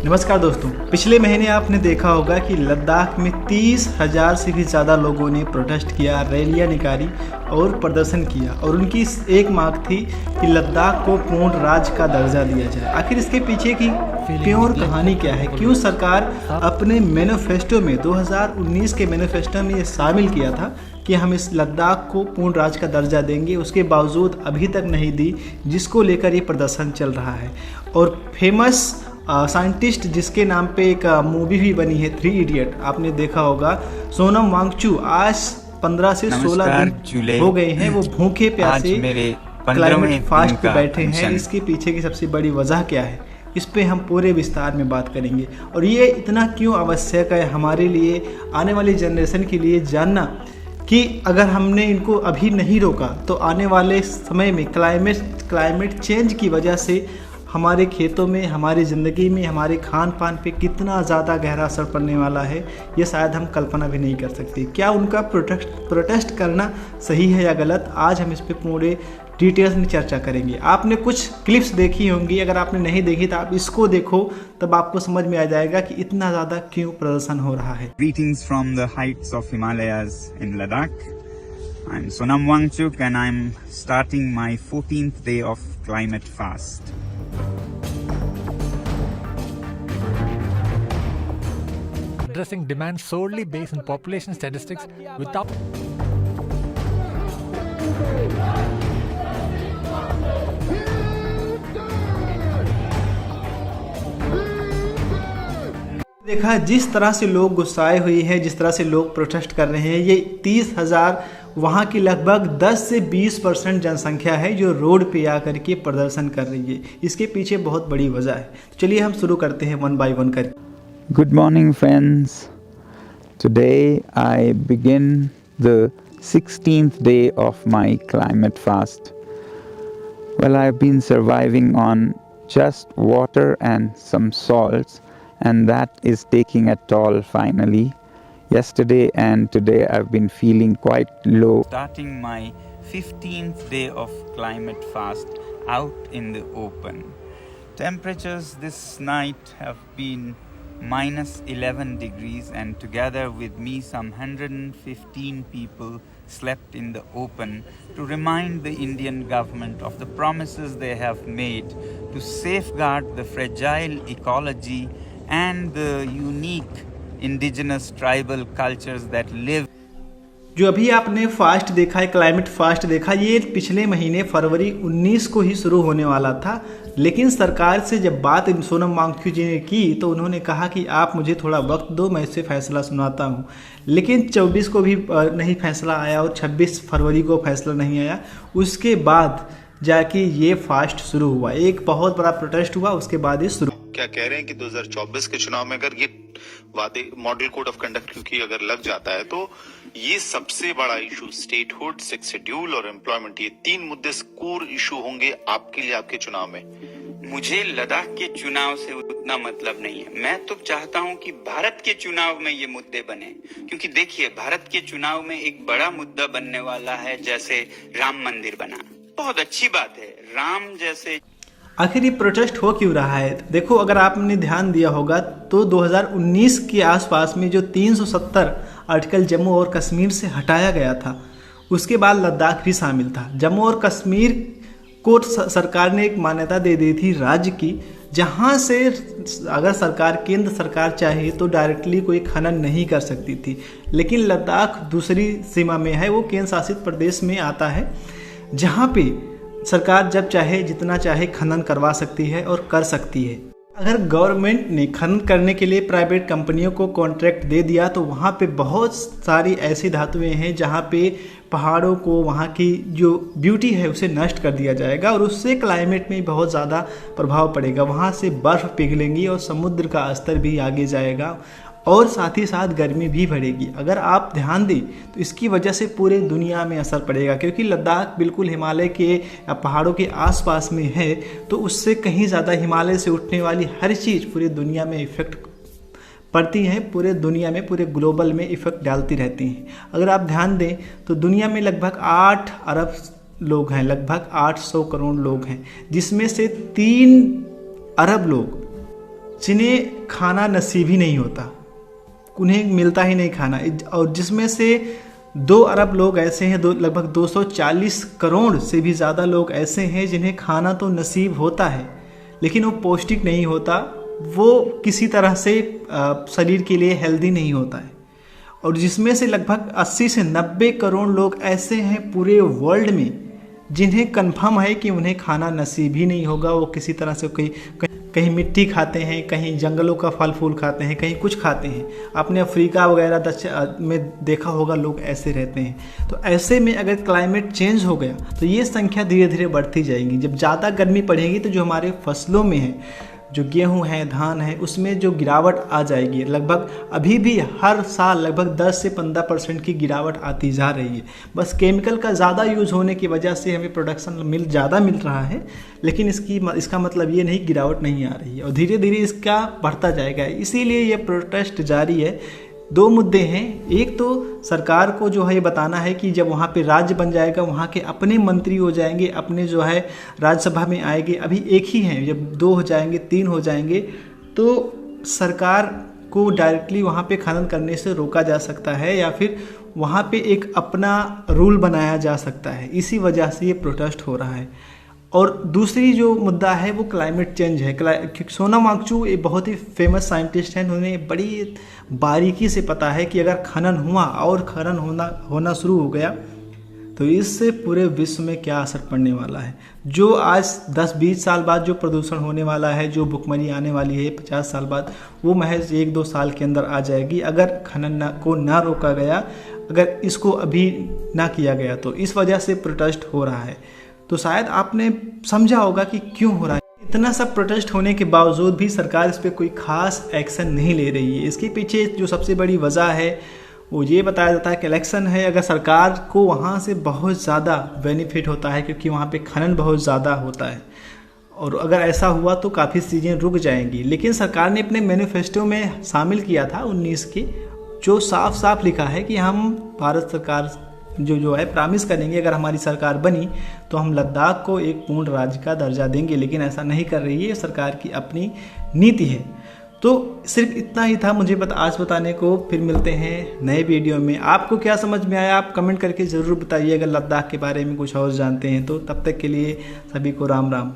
नमस्कार दोस्तों, पिछले महीने आपने देखा होगा कि लद्दाख में 30,000 से भी ज़्यादा लोगों ने प्रोटेस्ट किया, रैलियां निकाली और प्रदर्शन किया और उनकी एक मांग थी कि लद्दाख को पूर्ण राज्य का दर्जा दिया जाए। आखिर इसके पीछे की प्योर कहानी क्या है? क्यों सरकार अपने मैनिफेस्टो में 2019 के मैनिफेस्टो में ये शामिल किया था कि हम इस लद्दाख को पूर्ण राज्य का दर्जा देंगे, उसके बावजूद अभी तक नहीं दी, जिसको लेकर ये प्रदर्शन चल रहा है। और फेमस साइंटिस्ट जिसके नाम पे एक मूवी भी बनी है 3 इडियट, आपने देखा होगा, सोनम वांगचुक, आज 15 से 16 दिन हो गए हैं वो भूखे प्यासे क्लाइमेट फास्ट पे बैठे हैं। इसके पीछे की सबसे बड़ी वजह क्या है, इस पे हम पूरे विस्तार में बात करेंगे। और ये इतना क्यों आवश्यक है हमारे लिए, आने वाली जनरेशन के लिए जानना कि अगर हमने इनको अभी नहीं रोका तो आने वाले समय में क्लाइमेट चेंज की वजह से हमारे खेतों में, हमारी ज़िंदगी में, हमारे खान पान पे कितना ज़्यादा गहरा असर पड़ने वाला है, ये शायद हम कल्पना भी नहीं कर सकते। क्या उनका प्रोटेस्ट करना सही है या गलत, आज हम इस पे पूरे डिटेल्स में चर्चा करेंगे। आपने कुछ क्लिप्स देखी होंगी, अगर आपने नहीं देखी तो आप इसको देखो, तब आपको समझ में आ जाएगा कि इतना ज़्यादा क्यों प्रदर्शन हो रहा है। Greetings from the heights of Himalayas in Ladakh. I'm Sonam Wangchuk and I'm starting my 14th day of climate fast. Addressing demand solely based on population statistics without देखा जिस तरह से लोग गुस्साए हुए हैं, जिस तरह से लोग प्रोटेस्ट कर रहे हैं, ये 30,000 वहाँ की लगभग 10 से 20% जनसंख्या है जो रोड पे आकर के प्रदर्शन कर रही है। इसके पीछे बहुत बड़ी वजह है। तो चलिए हम शुरू करते हैं वन बाय वन करके। Good morning, friends. Today I begin the 16th day of my climate fast. Well, I've been surviving on just water and some salts, and that is taking a toll finally. Yesterday and today I've been feeling quite low. Starting my 15th day of climate fast out in the open. Temperatures this night have been -11 degrees, and together with me some 115 people slept in the open to remind the Indian government of the promises they have made to safeguard the fragile ecology and the unique indigenous tribal cultures that live. जो अभी आपने fast देखा है, climate fast देखा, ये पिछले महीने फरवरी 19 को ही शुरू होने वाला था। लेकिन सरकार से जब बात सोनम वांगचुक जी ने की तो उन्होंने कहा कि आप मुझे थोड़ा वक्त दो, मैं इससे फैसला सुनाता हूँ। लेकिन 24 को भी नहीं फैसला आया और 26 फरवरी को फैसला नहीं आया। उसके बाद जाके ये फास्ट शुरू हुआ, एक बहुत बड़ा प्रोटेस्ट हुआ, उसके बाद ये शुरू। क्या कह रहे हैं कि 2024 के चुनाव में अगर ये वादे मॉडल कोड ऑफ कंडक्ट क्योंकि अगर लग जाता है तो ये सबसे बड़ा इशू स्टेटहुड, 6 शेड्यूल और एम्प्लॉयमेंट, ये 3 मुद्दे कोर इशू होंगे आपके लिए आपके चुनाव में। मुझे लद्दाख के चुनाव से उतना मतलब नहीं है। मैं तो चाहता हूं कि भारत के चुनाव में ये मुद्दे बने, क्योंकि देखिए भारत के चुनाव में एक बड़ा मुद्दा बनने वाला है, जैसे राम मंदिर बना। बहुत अच्छी बात है, राम जैसे। आखिर ये प्रोटेस्ट हो क्यों रहा है? देखो, अगर आपने ध्यान दिया होगा तो 2019 के आसपास में जो 370 आर्टिकल जम्मू और कश्मीर से हटाया गया था, उसके बाद लद्दाख भी शामिल था। जम्मू और कश्मीर को सरकार ने एक मान्यता दे दी थी राज्य की, जहां से अगर सरकार, केंद्र सरकार चाहे तो डायरेक्टली कोई खनन नहीं कर सकती थी। लेकिन लद्दाख दूसरी सीमा में है, वो केंद्र शासित प्रदेश में आता है, जहां पे सरकार जब चाहे जितना चाहे खनन करवा सकती है और कर सकती है। अगर गवर्नमेंट ने खनन करने के लिए प्राइवेट कंपनियों को कॉन्ट्रैक्ट दे दिया तो वहाँ पे बहुत सारी ऐसी धातुएं हैं जहाँ पे पहाड़ों को, वहाँ की जो ब्यूटी है उसे नष्ट कर दिया जाएगा और उससे क्लाइमेट में बहुत ज़्यादा प्रभाव पड़ेगा। वहाँ से बर्फ़ पिघलेंगी और समुद्र का स्तर भी आगे जाएगा और साथ ही साथ गर्मी भी बढ़ेगी। अगर आप ध्यान दें तो इसकी वजह से पूरे दुनिया में असर पड़ेगा, क्योंकि लद्दाख बिल्कुल हिमालय के पहाड़ों के आसपास में है, तो उससे कहीं ज़्यादा हिमालय से उठने वाली हर चीज़ पूरी दुनिया में इफ़ेक्ट पड़ती हैं, पूरे दुनिया में, पूरे ग्लोबल में इफ़ेक्ट डालती रहती हैं। अगर आप ध्यान दें तो दुनिया में लगभग 8 अरब लोग हैं, लगभग 800 करोड़ लोग हैं, जिसमें से 3 अरब लोग जिन्हें खाना नसीब ही नहीं होता, उन्हें मिलता ही नहीं खाना, और जिसमें से 2 अरब लोग ऐसे हैं, लगभग 240 करोड़ से भी ज़्यादा लोग ऐसे हैं जिन्हें खाना तो नसीब होता है लेकिन वो पौष्टिक नहीं होता, वो किसी तरह से शरीर के लिए हेल्दी नहीं होता है। और जिसमें से लगभग 80 से 90 करोड़ लोग ऐसे हैं पूरे वर्ल्ड में जिन्हें कन्फर्म है कि उन्हें खाना नसीब ही नहीं होगा। वो किसी तरह से कहीं मिट्टी खाते हैं, कहीं जंगलों का फल फूल खाते हैं, कहीं कुछ खाते हैं। आपने अफ्रीका वगैरह में देखा होगा, लोग ऐसे रहते हैं। तो ऐसे में अगर क्लाइमेट चेंज हो गया तो ये संख्या धीरे धीरे बढ़ती जाएगी। जब ज़्यादा गर्मी पड़ेगी तो जो हमारे फसलों में है, जो गेहूं है, धान है, उसमें जो गिरावट आ जाएगी, लगभग अभी भी हर साल लगभग 10 से 15% की गिरावट आती जा रही है। बस केमिकल का ज़्यादा यूज़ होने की वजह से हमें प्रोडक्शन ज़्यादा मिल रहा है, लेकिन इसका मतलब ये नहीं गिरावट नहीं आ रही है, और धीरे धीरे इसका बढ़ता जाएगा। इसीलिए ये प्रोटेस्ट जारी है। 2 मुद्दे हैं। एक तो सरकार को जो है ये बताना है कि जब वहाँ पे राज्य बन जाएगा, वहाँ के अपने मंत्री हो जाएंगे, अपने जो है राज्यसभा में आएंगे। अभी एक ही हैं, जब 2 हो जाएंगे, 3 हो जाएंगे, तो सरकार को डायरेक्टली वहाँ पे खनन करने से रोका जा सकता है, या फिर वहाँ पे एक अपना रूल बनाया जा सकता है। इसी वजह से ये प्रोटेस्ट हो रहा है। और दूसरी जो मुद्दा है वो क्लाइमेट चेंज है। सोनम वांगचुक एक बहुत ही फेमस साइंटिस्ट हैं, उन्हें बड़ी बारीकी से पता है कि अगर खनन हुआ और खनन होना शुरू हो गया तो इससे पूरे विश्व में क्या असर पड़ने वाला है। जो आज 10-20 साल बाद जो प्रदूषण होने वाला है, जो भुखमरी आने वाली है 50 साल बाद, वो महज 1-2 साल के अंदर आ जाएगी अगर खनन को ना रोका गया, अगर इसको अभी ना किया गया। तो इस वजह से प्रोटेस्ट हो रहा है। तो शायद आपने समझा होगा कि क्यों हो रहा है। इतना सब प्रोटेस्ट होने के बावजूद भी सरकार इस पर कोई खास एक्शन नहीं ले रही है। इसके पीछे जो सबसे बड़ी वजह है वो ये बताया जाता है कि इलेक्शन है। अगर सरकार को वहाँ से बहुत ज़्यादा बेनिफिट होता है क्योंकि वहाँ पे खनन बहुत ज़्यादा होता है, और अगर ऐसा हुआ तो काफ़ी चीज़ें रुक जाएंगी। लेकिन सरकार ने अपने मैनिफेस्टो में शामिल किया था 19 के, जो साफ साफ लिखा है कि हम भारत सरकार जो है प्रॉमिस करेंगे, अगर हमारी सरकार बनी तो हम लद्दाख को एक पूर्ण राज्य का दर्जा देंगे। लेकिन ऐसा नहीं कर रही है, सरकार की अपनी नीति है। तो सिर्फ इतना ही था मुझे आज बताने को। फिर मिलते हैं नए वीडियो में। आपको क्या समझ में आया आप कमेंट करके ज़रूर बताइए। अगर लद्दाख के बारे में कुछ और जानते हैं तो। तब तक के लिए सभी को राम राम।